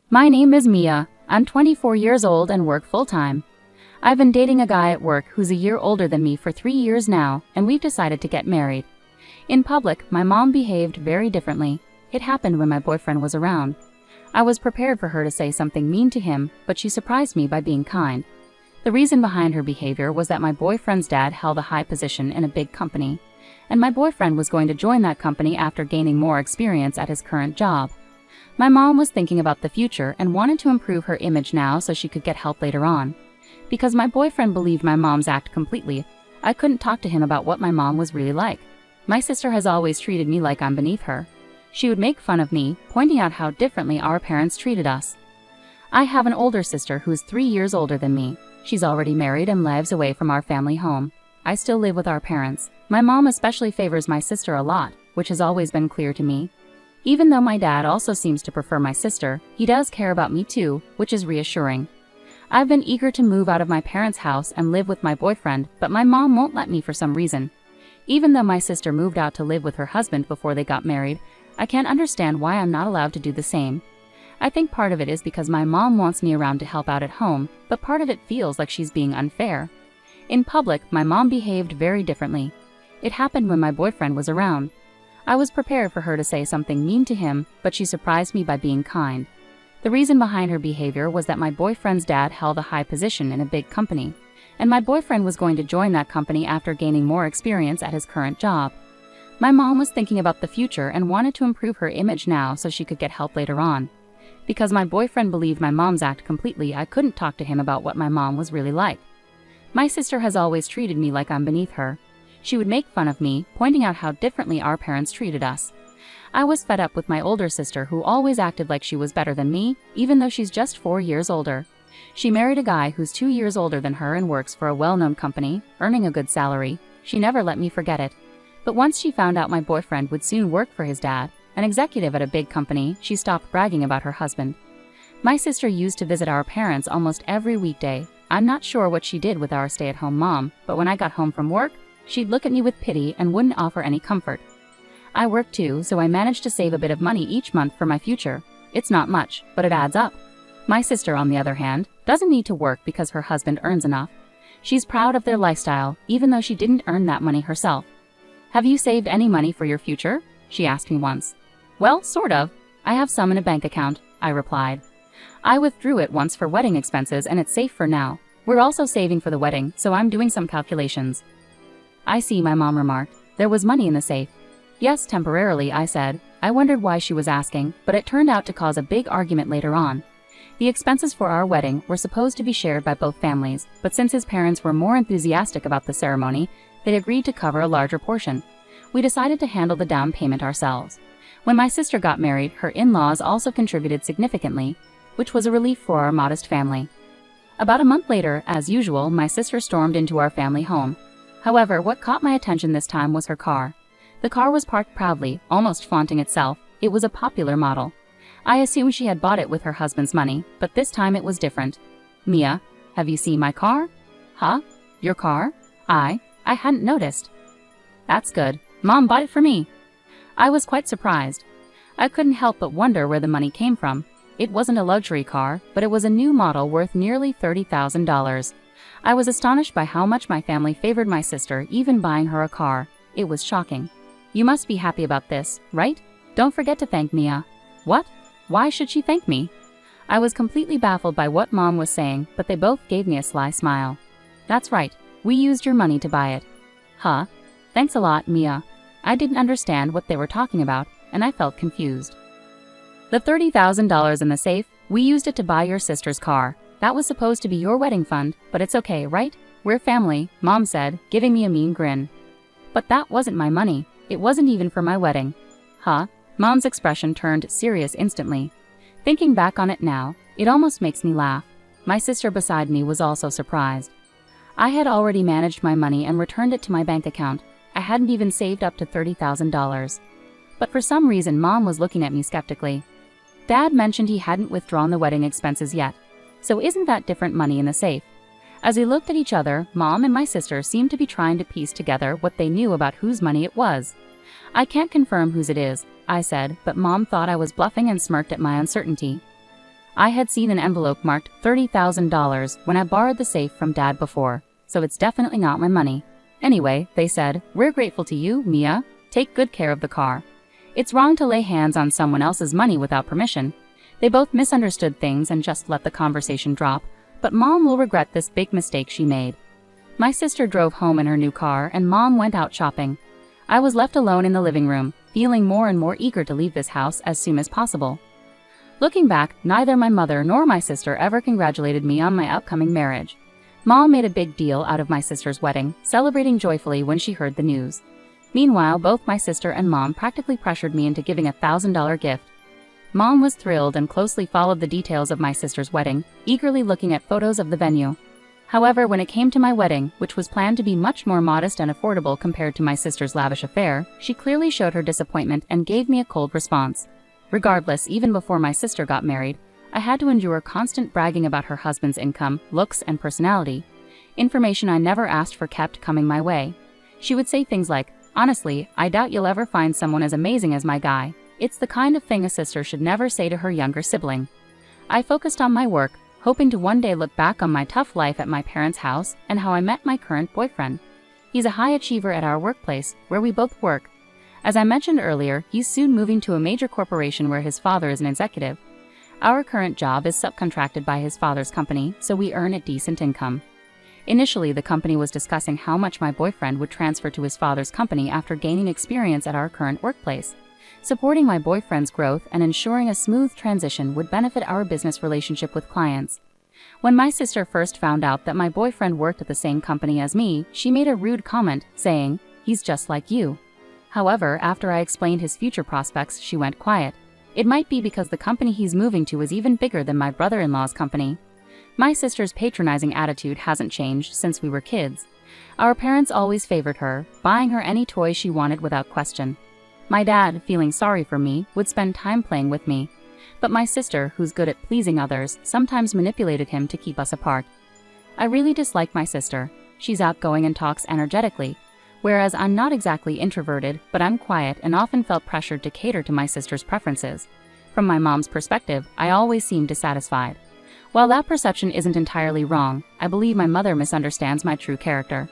My name is Mia. I'm 24 years old and work full-time. I've been dating a guy at work who's a year older than me for 3 years now, and we've decided to get married. In public, my mom behaved very differently. It happened when my boyfriend was around. I was prepared for her to say something mean to him, but she surprised me by being kind. The reason behind her behavior was that my boyfriend's dad held a high position in a big company, and my boyfriend was going to join that company after gaining more experience at his current job. My mom was thinking about the future and wanted to improve her image now so she could get help later on. Because my boyfriend believed my mom's act completely, I couldn't talk to him about what my mom was really like. My sister has always treated me like I'm beneath her. She would make fun of me, pointing out how differently our parents treated us. I have an older sister who's 3 years older than me. She's already married and lives away from our family home. I still live with our parents. My mom especially favors my sister a lot, which has always been clear to me. Even though my dad also seems to prefer my sister, he does care about me too, which is reassuring. I've been eager to move out of my parents' house and live with my boyfriend, but my mom won't let me for some reason. Even though my sister moved out to live with her husband before they got married, I can't understand why I'm not allowed to do the same. I think part of it is because my mom wants me around to help out at home, but part of it feels like she's being unfair. In public, my mom behaved very differently. It happened when my boyfriend was around. I was prepared for her to say something mean to him, but she surprised me by being kind. The reason behind her behavior was that my boyfriend's dad held a high position in a big company, and my boyfriend was going to join that company after gaining more experience at his current job. My mom was thinking about the future and wanted to improve her image now so she could get help later on. Because my boyfriend believed my mom's act completely, I couldn't talk to him about what my mom was really like. My sister has always treated me like I'm beneath her. She would make fun of me, pointing out how differently our parents treated us. I was fed up with my older sister who always acted like she was better than me, even though she's just 4 years older. She married a guy who's 2 years older than her and works for a well-known company, earning a good salary. She never let me forget it. But once she found out my boyfriend would soon work for his dad, an executive at a big company, she stopped bragging about her husband. My sister used to visit our parents almost every weekday. I'm not sure what she did with our stay-at-home mom, but when I got home from work, she'd look at me with pity and wouldn't offer any comfort. I work too, so I managed to save a bit of money each month for my future. It's not much, but it adds up. My sister, on the other hand, doesn't need to work because her husband earns enough. She's proud of their lifestyle, even though she didn't earn that money herself. "Have you saved any money for your future?" she asked me once. "Well, sort of. I have some in a bank account," I replied. "I withdrew it once for wedding expenses and it's safe for now. We're also saving for the wedding, so I'm doing some calculations." "I see," my mom remarked. "There was money in the safe." "Yes, temporarily," I said. I wondered why she was asking, but it turned out to cause a big argument later on. The expenses for our wedding were supposed to be shared by both families, but since his parents were more enthusiastic about the ceremony, they agreed to cover a larger portion. We decided to handle the down payment ourselves. When my sister got married, her in-laws also contributed significantly, which was a relief for our modest family. About a month later, as usual, my sister stormed into our family home. However, what caught my attention this time was her car. The car was parked proudly, almost flaunting itself. It was a popular model. I assumed she had bought it with her husband's money, but this time it was different. "Mia, have you seen my car?" "Huh? Your car?" I hadn't noticed." "That's good. Mom bought it for me." I was quite surprised. I couldn't help but wonder where the money came from. It wasn't a luxury car, but it was a new model worth nearly $30,000. I was astonished by how much my family favored my sister, even buying her a car. It was shocking. "You must be happy about this, right? Don't forget to thank Mia." "What? Why should she thank me?" I was completely baffled by what Mom was saying, but they both gave me a sly smile. "That's right. We used your money to buy it." "Huh? Thanks a lot, Mia." I didn't understand what they were talking about, and I felt confused. "The $30,000 in the safe, we used it to buy your sister's car. That was supposed to be your wedding fund, but it's okay, right? We're family," Mom said, giving me a mean grin. "But that wasn't my money. It wasn't even for my wedding." "Huh?" Mom's expression turned serious instantly. Thinking back on it now, it almost makes me laugh. My sister beside me was also surprised. I had already managed my money and returned it to my bank account. I hadn't even saved up to $30,000. But for some reason, Mom was looking at me skeptically. Dad mentioned he hadn't withdrawn the wedding expenses yet. So isn't that different money in the safe? As we looked at each other, Mom and my sister seemed to be trying to piece together what they knew about whose money it was. "I can't confirm whose it is," I said, but Mom thought I was bluffing and smirked at my uncertainty. I had seen an envelope marked $30,000 when I borrowed the safe from Dad before, so it's definitely not my money. Anyway, they said, "We're grateful to you, Mia. Take good care of the car. It's wrong to lay hands on someone else's money without permission." They both misunderstood things and just let the conversation drop, but Mom will regret this big mistake she made. My sister drove home in her new car and Mom went out shopping. I was left alone in the living room, feeling more and more eager to leave this house as soon as possible. Looking back, neither my mother nor my sister ever congratulated me on my upcoming marriage. Mom made a big deal out of my sister's wedding, celebrating joyfully when she heard the news. Meanwhile, both my sister and Mom practically pressured me into giving a $1,000 gift. Mom was thrilled and closely followed the details of my sister's wedding, eagerly looking at photos of the venue. However, when it came to my wedding, which was planned to be much more modest and affordable compared to my sister's lavish affair, she clearly showed her disappointment and gave me a cold response. Regardless, even before my sister got married, I had to endure constant bragging about her husband's income, looks, and personality. Information I never asked for kept coming my way. She would say things like, "Honestly, I doubt you'll ever find someone as amazing as my guy." It's the kind of thing a sister should never say to her younger sibling. I focused on my work, hoping to one day look back on my tough life at my parents' house and how I met my current boyfriend. He's a high achiever at our workplace, where we both work. As I mentioned earlier, he's soon moving to a major corporation where his father is an executive. Our current job is subcontracted by his father's company, so we earn a decent income. Initially, the company was discussing how much my boyfriend would transfer to his father's company after gaining experience at our current workplace. Supporting my boyfriend's growth and ensuring a smooth transition would benefit our business relationship with clients. When my sister first found out that my boyfriend worked at the same company as me, she made a rude comment, saying, "He's just like you." However, after I explained his future prospects, she went quiet. It might be because the company he's moving to is even bigger than my brother-in-law's company. My sister's patronizing attitude hasn't changed since we were kids. Our parents always favored her, buying her any toy she wanted without question. My dad, feeling sorry for me, would spend time playing with me. But my sister, who's good at pleasing others, sometimes manipulated him to keep us apart. I really dislike my sister. She's outgoing and talks energetically, whereas I'm not exactly introverted, but I'm quiet and often felt pressured to cater to my sister's preferences. From my mom's perspective, I always seemed dissatisfied. While that perception isn't entirely wrong, I believe my mother misunderstands my true character.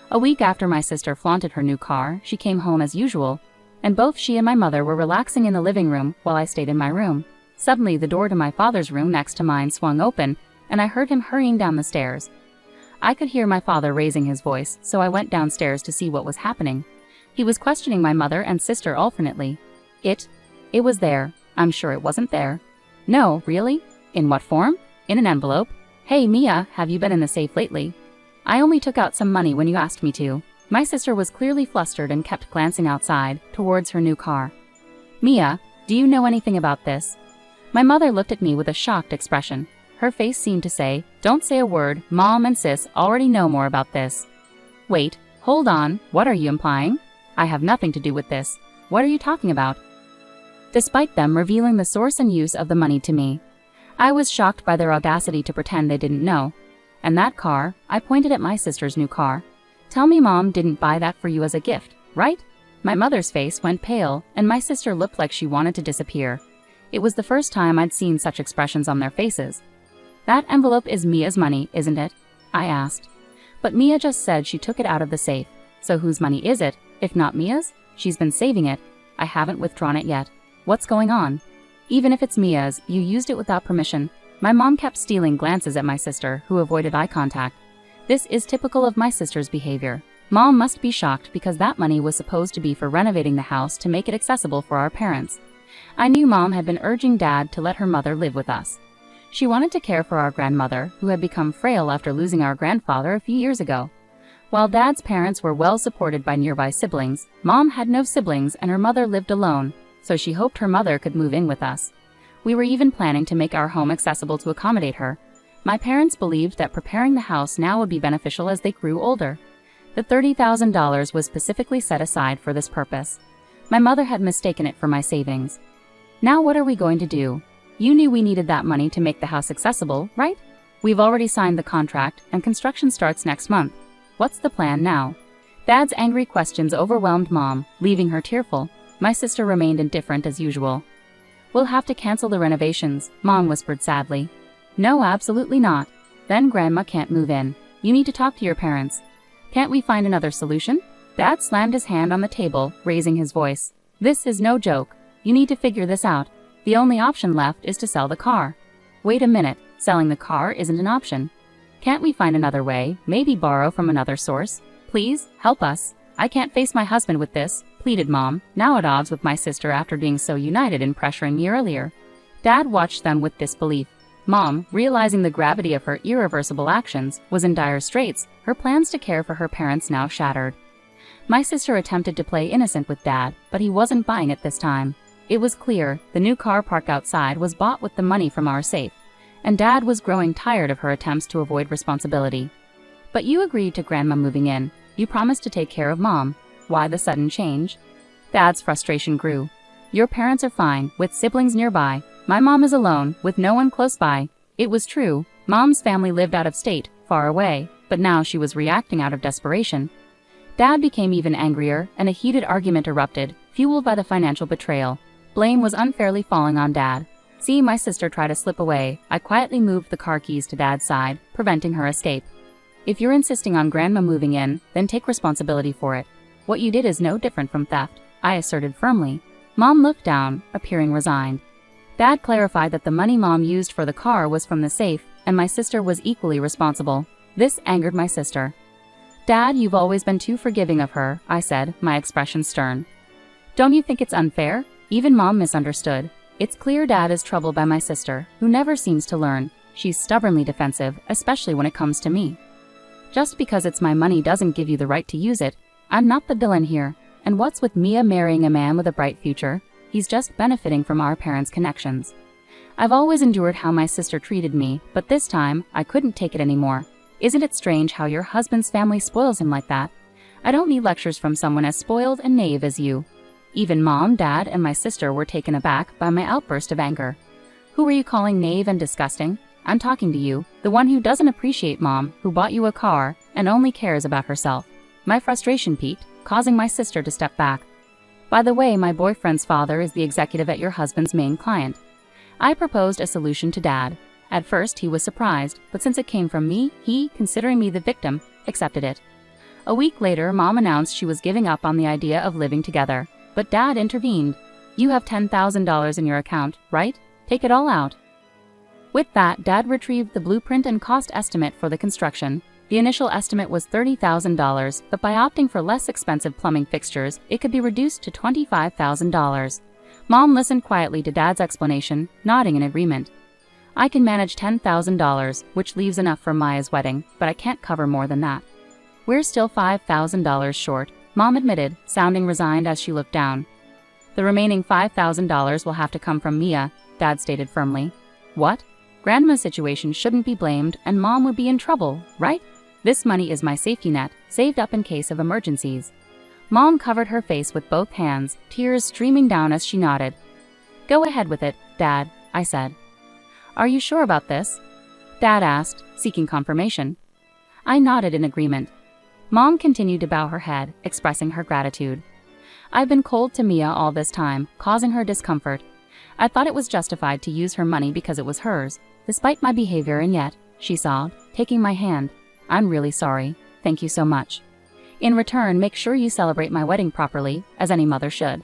A week after my sister flaunted her new car, she came home as usual, and both she and my mother were relaxing in the living room while I stayed in my room. Suddenly, the door to my father's room next to mine swung open, and I heard him hurrying down the stairs. I could hear my father raising his voice, so I went downstairs to see what was happening. He was questioning my mother and sister alternately. It was there. I'm sure it wasn't there. No, really? In what form? In an envelope. Hey Mia, have you been in the safe lately? I only took out some money when you asked me to. My sister was clearly flustered and kept glancing outside, towards her new car. Mia, do you know anything about this? My mother looked at me with a shocked expression. Her face seemed to say, "Don't say a word, Mom and Sis already know more about this." Wait, hold on, what are you implying? I have nothing to do with this. What are you talking about? Despite them revealing the source and use of the money to me, I was shocked by their audacity to pretend they didn't know. And that car, I pointed at my sister's new car. Tell me Mom didn't buy that for you as a gift, right? My mother's face went pale, and my sister looked like she wanted to disappear. It was the first time I'd seen such expressions on their faces. That envelope is Mia's money, isn't it? I asked. But Mia just said she took it out of the safe. So whose money is it, if not Mia's? She's been saving it. I haven't withdrawn it yet. What's going on? Even if it's Mia's, you used it without permission. My mom kept stealing glances at my sister, who avoided eye contact. This is typical of my sister's behavior. Mom must be shocked because that money was supposed to be for renovating the house to make it accessible for our parents. I knew Mom had been urging Dad to let her mother live with us. She wanted to care for our grandmother, who had become frail after losing our grandfather a few years ago. While Dad's parents were well supported by nearby siblings, Mom had no siblings and her mother lived alone, so she hoped her mother could move in with us. We were even planning to make our home accessible to accommodate her. My parents believed that preparing the house now would be beneficial as they grew older. The $30,000 was specifically set aside for this purpose. My mother had mistaken it for my savings. Now what are we going to do? You knew we needed that money to make the house accessible, right? We've already signed the contract, and construction starts next month. What's the plan now? Dad's angry questions overwhelmed Mom, leaving her tearful. My sister remained indifferent as usual. We'll have to cancel the renovations, Mom whispered sadly. No, absolutely not. Then Grandma can't move in. You need to talk to your parents. Can't we find another solution? Dad slammed his hand on the table, raising his voice. This is no joke. You need to figure this out. The only option left is to sell the car. Wait a minute, selling the car isn't an option. Can't we find another way, maybe borrow from another source? Please, help us. I can't face my husband with this, pleaded Mom, now at odds with my sister after being so united in pressuring me earlier. Dad watched them with disbelief. Mom, realizing the gravity of her irreversible actions, was in dire straits, her plans to care for her parents now shattered. My sister attempted to play innocent with Dad, but he wasn't buying it this time. It was clear, the new car parked outside was bought with the money from our safe, and Dad was growing tired of her attempts to avoid responsibility. But you agreed to Grandma moving in. You promised to take care of Mom. Why the sudden change? Dad's frustration grew. Your parents are fine, with siblings nearby. My mom is alone, with no one close by. It was true. Mom's family lived out of state, far away, but now she was reacting out of desperation. Dad became even angrier, and a heated argument erupted, fueled by the financial betrayal. Blame was unfairly falling on Dad. Seeing my sister try to slip away, I quietly moved the car keys to Dad's side, preventing her escape. If you're insisting on Grandma moving in, then take responsibility for it. What you did is no different from theft, I asserted firmly. Mom looked down, appearing resigned. Dad clarified that the money Mom used for the car was from the safe, and my sister was equally responsible. This angered my sister. Dad, you've always been too forgiving of her, I said, my expression stern. Don't you think it's unfair? Even Mom misunderstood. It's clear Dad is troubled by my sister, who never seems to learn. She's stubbornly defensive, especially when it comes to me. Just because it's my money doesn't give you the right to use it. I'm not the villain here. And what's with Mia marrying a man with a bright future? He's just benefiting from our parents' connections. I've always endured how my sister treated me, but this time, I couldn't take it anymore. Isn't it strange how your husband's family spoils him like that? I don't need lectures from someone as spoiled and naive as you. Even Mom, Dad, and my sister were taken aback by my outburst of anger. Who are you calling naive and disgusting? I'm talking to you, the one who doesn't appreciate Mom, who bought you a car, and only cares about herself. My frustration peaked, causing my sister to step back. By the way, my boyfriend's father is the executive at your husband's main client. I proposed a solution to Dad. At first, he was surprised, but since it came from me, he, considering me the victim, accepted it. A week later, Mom announced she was giving up on the idea of living together. But Dad intervened. You have $10,000 in your account, right? Take it all out. With that, Dad retrieved the blueprint and cost estimate for the construction. The initial estimate was $30,000, but by opting for less expensive plumbing fixtures, it could be reduced to $25,000. Mom listened quietly to Dad's explanation, nodding in agreement. I can manage $10,000, which leaves enough for Maya's wedding, but I can't cover more than that. We're still $5,000 short, Mom admitted, sounding resigned as she looked down. The remaining $5,000 will have to come from Mia, Dad stated firmly. What? Grandma's situation shouldn't be blamed, and Mom would be in trouble, right? This money is my safety net, saved up in case of emergencies. Mom covered her face with both hands, tears streaming down as she nodded. Go ahead with it, Dad, I said. Are you sure about this? Dad asked, seeking confirmation. I nodded in agreement. Mom continued to bow her head, expressing her gratitude. I've been cold to Mia all this time, causing her discomfort. I thought it was justified to use her money because it was hers, despite my behavior, and yet, she sobbed, taking my hand. I'm really sorry. Thank you so much. In return, make sure you celebrate my wedding properly, as any mother should.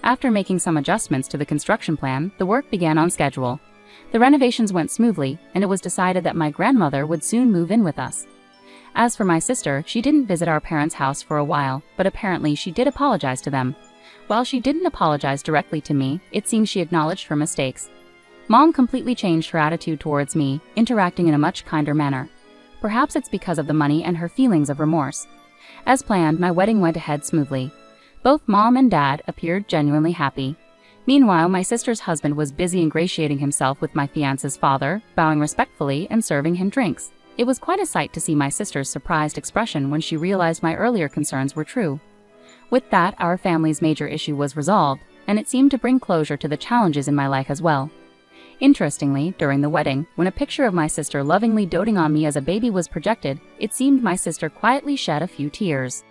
After making some adjustments to the construction plan, the work began on schedule. The renovations went smoothly, and it was decided that my grandmother would soon move in with us. As for my sister, she didn't visit our parents' house for a while, but apparently she did apologize to them. While she didn't apologize directly to me, it seems she acknowledged her mistakes. Mom completely changed her attitude towards me, interacting in a much kinder manner. Perhaps it's because of the money and her feelings of remorse. As planned, my wedding went ahead smoothly. Both Mom and Dad appeared genuinely happy. Meanwhile, my sister's husband was busy ingratiating himself with my fiance's father, bowing respectfully and serving him drinks. It was quite a sight to see my sister's surprised expression when she realized my earlier concerns were true. With that, our family's major issue was resolved, and it seemed to bring closure to the challenges in my life as well. Interestingly, during the wedding, when a picture of my sister lovingly doting on me as a baby was projected, it seemed my sister quietly shed a few tears.